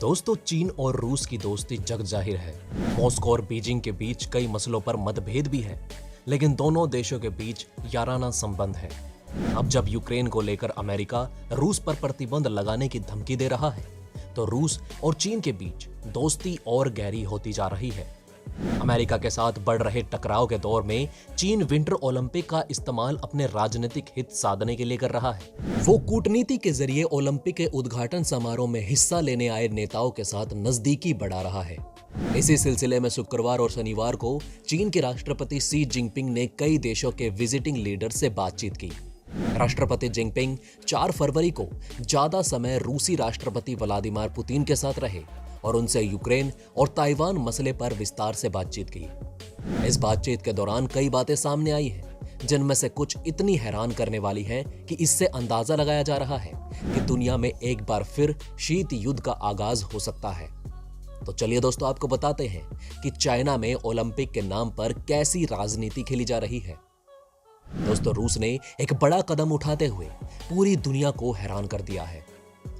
दोस्तों, चीन और रूस की दोस्ती जग जाहिर है। मॉस्को और बीजिंग के बीच कई मसलों पर मतभेद भी है, लेकिन दोनों देशों के बीच याराना संबंध है। अब जब यूक्रेन को लेकर अमेरिका रूस पर प्रतिबंध लगाने की धमकी दे रहा है, तो रूस और चीन के बीच दोस्ती और गहरी होती जा रही है। अमेरिका के साथ बढ़ रहे टकराव के दौर में चीन विंटर ओलंपिक का इस्तेमाल अपने राजनीतिक हित साधने के लिए कर रहा है। वो कूटनीति के जरिए ओलंपिक के उद्घाटन समारोह में हिस्सा लेने आए नेताओं के साथ नजदीकी बढ़ा रहा है। इसी सिलसिले में शुक्रवार और शनिवार को चीन के राष्ट्रपति शी जिनपिंग ने कई देशों के विजिटिंग लीडर से बातचीत की। राष्ट्रपति जिनपिंग 4 फरवरी को ज्यादा समय रूसी राष्ट्रपति व्लादिमीर पुतिन के साथ रहे और उनसे यूक्रेन और ताइवान मसले पर विस्तार से बातचीत की। इस बातचीत के दौरान कई बातें सामने आई हैं, जिनमें से कुछ इतनी हैरान करने वाली हैं कि इससे अंदाजा लगाया जा रहा है कि दुनिया में एक बार फिर शीत युद्ध का आगाज हो सकता है। तो चलिए दोस्तों, आपको बताते हैं कि चाइना में ओलंपिक के नाम पर कैसी राजनीति खेली जा रही है। दोस्तों, रूस ने एक बड़ा कदम उठाते हुए पूरी दुनिया को हैरान कर दिया है।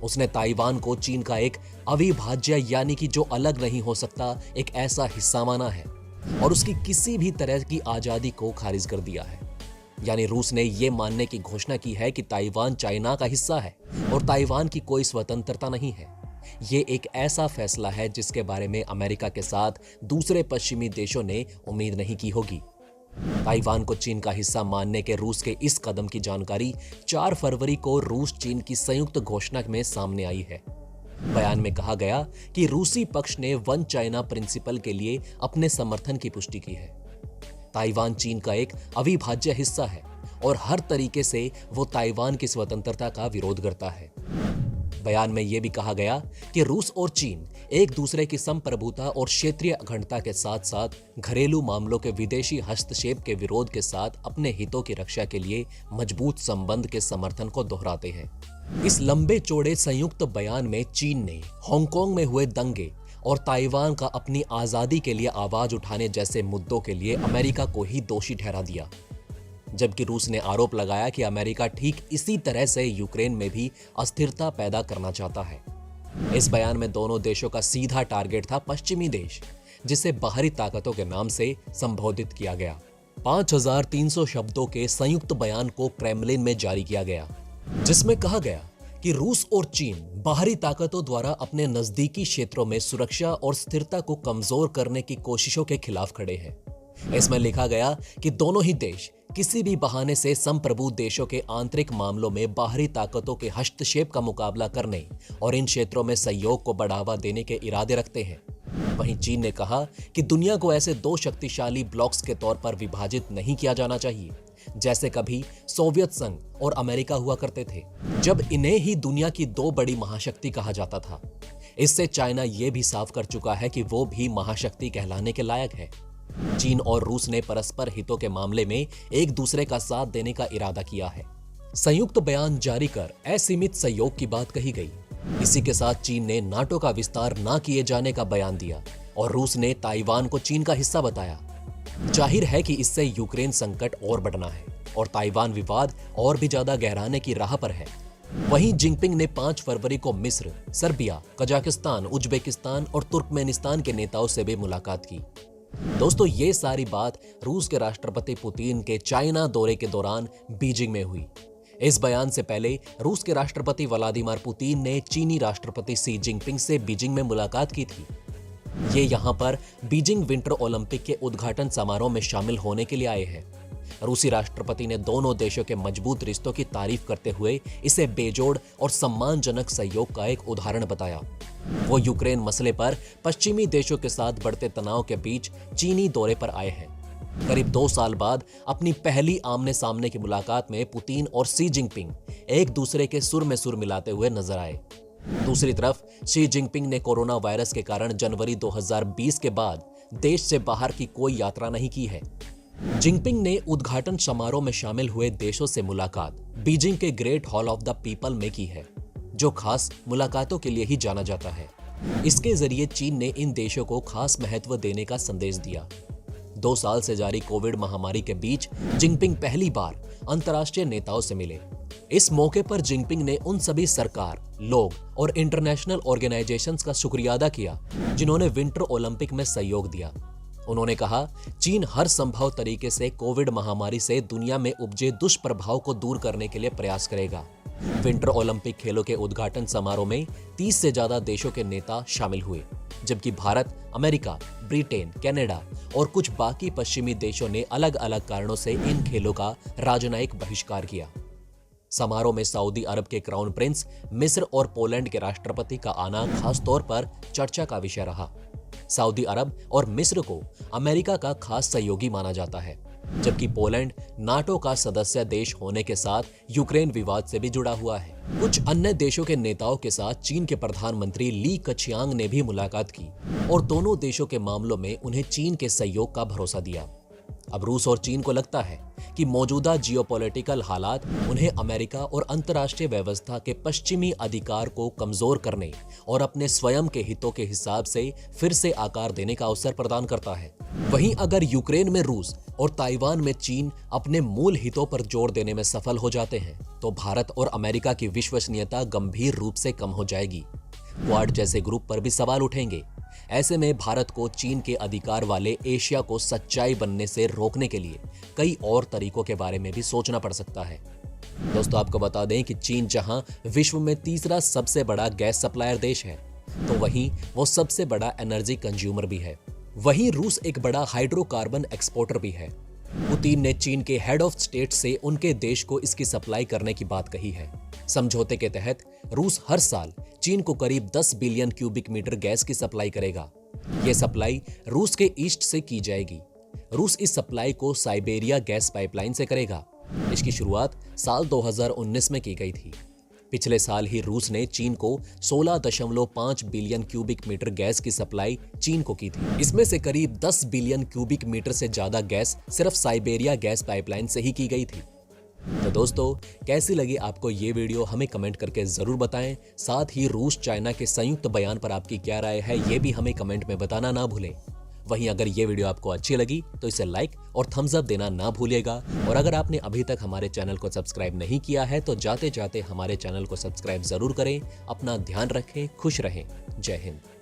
उसने ताइवान को चीन का एक अविभाज्य यानी कि जो अलग नहीं हो सकता एक ऐसा हिस्सा माना है और उसकी किसी भी तरह की आजादी को खारिज कर दिया है। यानी रूस ने यह मानने की घोषणा की है कि ताइवान चाइना का हिस्सा है और ताइवान की कोई स्वतंत्रता नहीं है। ये एक ऐसा फैसला है जिसके बारे में अमेरिका के साथ दूसरे पश्चिमी देशों ने उम्मीद नहीं की होगी। ताइवान को चीन का हिस्सा मानने के रूस के इस कदम की जानकारी 4 फरवरी को रूस चीन की संयुक्त घोषणा में सामने आई है। बयान में कहा गया कि रूसी पक्ष ने वन चाइना प्रिंसिपल के लिए अपने समर्थन की पुष्टि की है। ताइवान चीन का एक अविभाज्य हिस्सा है और हर तरीके से वो ताइवान की स्वतंत्रता का विरोध करता है। बयान में यह भी कहा गया कि रूस और चीन एक दूसरे की संप्रभुता और क्षेत्रीय अखंडता के साथ साथ घरेलू मामलों के विदेशी हस्तक्षेप के विरोध के साथ अपने हितों की रक्षा के लिए मजबूत संबंध के समर्थन को दोहराते हैं। इस लंबे चौड़े संयुक्त बयान में चीन ने हांगकांग में हुए दंगे और ताइवान का अपनी आजादी के लिए आवाज उठाने जैसे मुद्दों के लिए अमेरिका को ही दोषी ठहरा दिया, जबकि रूस ने आरोप लगाया कि अमेरिका ठीक इसी तरह से यूक्रेन में भी अस्थिरता पैदा करना चाहता है। इस बयान में दोनों देशों का सीधा टारगेट था पश्चिमी देश, जिसे बाहरी ताकतों के नाम से संबोधित किया गया। 5300 शब्दों के संयुक्त बयान को क्रेमलिन में जारी किया गया, जिसमें कहा गया कि रूस और चीन बाहरी ताकतों द्वारा अपने नजदीकी क्षेत्रों में सुरक्षा और स्थिरता को कमजोर करने की कोशिशों के खिलाफ खड़े हैं। इसमें लिखा गया कि दोनों ही देश किसी भी बहाने से संप्रभु देशों के आंतरिक मामलों में बाहरी ताकतों के हस्तक्षेप का मुकाबला करने और इन क्षेत्रों में सहयोग को बढ़ावा देने के इरादे रखते हैं। वहीं चीन ने कहा कि दुनिया को ऐसे 2 शक्तिशाली ब्लॉक्स के तौर पर विभाजित नहीं किया जाना चाहिए, जैसे कभी सोवियत संघ और अमेरिका हुआ करते थे, जब इन्हें ही दुनिया की 2 बड़ी महाशक्ति कहा जाता था। इससे चाइना यह भी साफ कर चुका है कि वो भी महाशक्ति कहलाने के लायक है। चीन और रूस ने परस्पर हितों के मामले में एक दूसरे का साथ देने का इरादा किया है। संयुक्त बयान जारी कर असीमित सहयोग की बात कही गई। इसी के साथ चीन ने नाटो का विस्तार न किए जाने का बयान दिया और रूस ने ताइवान को चीन का हिस्सा बताया। जाहिर है कि इससे यूक्रेन संकट और बढ़ना है और ताइवान विवाद और भी ज्यादा गहराने की राह पर है। वहीं जिनपिंग ने 5 फरवरी को मिस्र, सर्बिया, कजाकिस्तान, उज्बेकिस्तान और तुर्कमेनिस्तान के नेताओं से भी मुलाकात की। दोस्तों, ये सारी बात रूस के राष्ट्रपति पुतिन के चाइना दौरे के दौरान बीजिंग में हुई। इस बयान से पहले रूस के राष्ट्रपति व्लादिमीर पुतिन ने चीनी राष्ट्रपति शी जिनपिंग से बीजिंग में मुलाकात की थी। ये यहाँ पर बीजिंग विंटर ओलंपिक के उद्घाटन समारोह में शामिल होने के लिए आए हैं। रूसी राष्ट्रपति ने दोनों देशों के मजबूत रिश्तों की तारीफ करते हुए इसे बेजोड़ और सम्मानजनक सहयोग का एक उदाहरण बताया। वो यूक्रेन मसले पर पश्चिमी देशों के साथ बढ़ते तनाव के बीच चीनी दौरे पर आए हैं। करीब 2 साल बाद अपनी पहली आमने सामने की मुलाकात में पुतिन और शी जिनपिंग एक दूसरे के सुर में सुर मिलाते हुए नजर आए। दूसरी तरफ शी जिनपिंग ने कोरोना वायरस के कारण जनवरी 2020 के बाद देश से बाहर की कोई यात्रा नहीं की है। जिनपिंग ने उद्घाटन समारोह में शामिल हुए देशों से मुलाकात बीजिंग के great hall of the people में की है, जो खास मुलाकातों के लिए ही जाना जाता है। इसके जरिए चीन ने इन देशों को खास महत्व देने का संदेश दिया। 2 साल से जारी कोविड महामारी के बीच जिनपिंग पहली बार अंतर्राष्ट्रीय नेताओं से मिले। इस मौके पर जिनपिंग ने उन सभी सरकार, लोग और इंटरनेशनल ऑर्गेनाइजेशंस का शुक्रिया अदा किया जिन्होंने विंटर ओलंपिक में सहयोग दिया। उन्होंने कहा, चीन हर संभव तरीके से कोविड महामारी से दुनिया में उपजे दुष्प्रभाव को दूर करने के लिए प्रयास करेगा। विंटर ओलंपिक खेलों के उद्घाटन समारोह में 30 से ज्यादा देशों के नेता शामिल हुए, जबकि भारत, अमेरिका, ब्रिटेन, कनाडा और कुछ बाकी पश्चिमी देशों ने अलग अलग कारणों से इन खेलों का राजनयिक बहिष्कार किया। समारोह में सऊदी अरब के क्राउन प्रिंस, मिस्र और पोलैंड के राष्ट्रपति का आना खास तौर पर चर्चा का विषय रहा। सऊदी अरब और मिस्र को अमेरिका का खास सहयोगी माना जाता है, जबकि पोलैंड नाटो का सदस्य देश होने के साथ यूक्रेन विवाद से भी जुड़ा हुआ है। कुछ अन्य देशों के नेताओं के साथ चीन के प्रधानमंत्री ली कचियांग ने भी मुलाकात की और दोनों देशों के मामलों में उन्हें चीन के सहयोग का भरोसा दिया। अब रूस और चीन को लगता है कि मौजूदा जियोपॉलिटिकल हालात उन्हें अमेरिका और अंतर्राष्ट्रीय व्यवस्था के पश्चिमी अधिकार को कमजोर करने और अपने स्वयं के हितों के हिसाब से फिर से आकार देने का अवसर प्रदान करता है। वहीं अगर यूक्रेन में रूस और ताइवान में चीन अपने मूल हितों पर जोर देने में सफल हो जाते हैं, तो भारत और अमेरिका की विश्वसनीयता गंभीर रूप से कम हो जाएगी। क्वाड जैसे ग्रुप पर भी सवाल उठेंगे। ऐसे में भारत को चीन के अधिकार वाले एशिया को सच्चाई बनने से रोकने के लिए कई और तरीकों के बारे में भी सोचना पड़ सकता है। दोस्तों, आपको बता दें कि चीन जहां विश्व में तीसरा सबसे बड़ा गैस सप्लायर देश है, तो वहीं वो सबसे बड़ा एनर्जी कंज्यूमर भी है। वहीं रूस एक बड़ा हाइड्रोकार्बन एक्सपोर्टर भी है। पुतिन ने चीन के हेड ऑफ स्टेट से उनके देश को इसकी सप्लाई करने की बात कही है। समझौते के तहत रूस हर साल चीन को करीब 10 बिलियन क्यूबिक मीटर गैस की सप्लाई करेगा। यह सप्लाई रूस के ईस्ट से की जाएगी। रूस इस सप्लाई को साइबेरिया गैस पाइपलाइन से करेगा। इसकी शुरुआत साल 2019 में की गई थी। पिछले साल ही रूस ने चीन को 16.5 बिलियन क्यूबिक मीटर गैस की सप्लाई चीन को की थी। इसमें से करीब 10 बिलियन क्यूबिक मीटर से ज्यादा गैस सिर्फ साइबेरिया गैस पाइपलाइन से ही की गई थी। तो दोस्तों, कैसी लगी आपको ये वीडियो हमें कमेंट करके जरूर बताएं। साथ ही रूस चाइना के संयुक्त बयान पर आपकी क्या राय है ये भी हमें कमेंट में बताना ना भूलें। वहीं अगर ये वीडियो आपको अच्छी लगी तो इसे लाइक और थम्स अप देना ना भूलिएगा। और अगर आपने अभी तक हमारे चैनल को सब्सक्राइब नहीं किया है तो जाते जाते हमारे चैनल को सब्सक्राइब जरूर करें। अपना ध्यान रखें, खुश रहें। जय हिंद।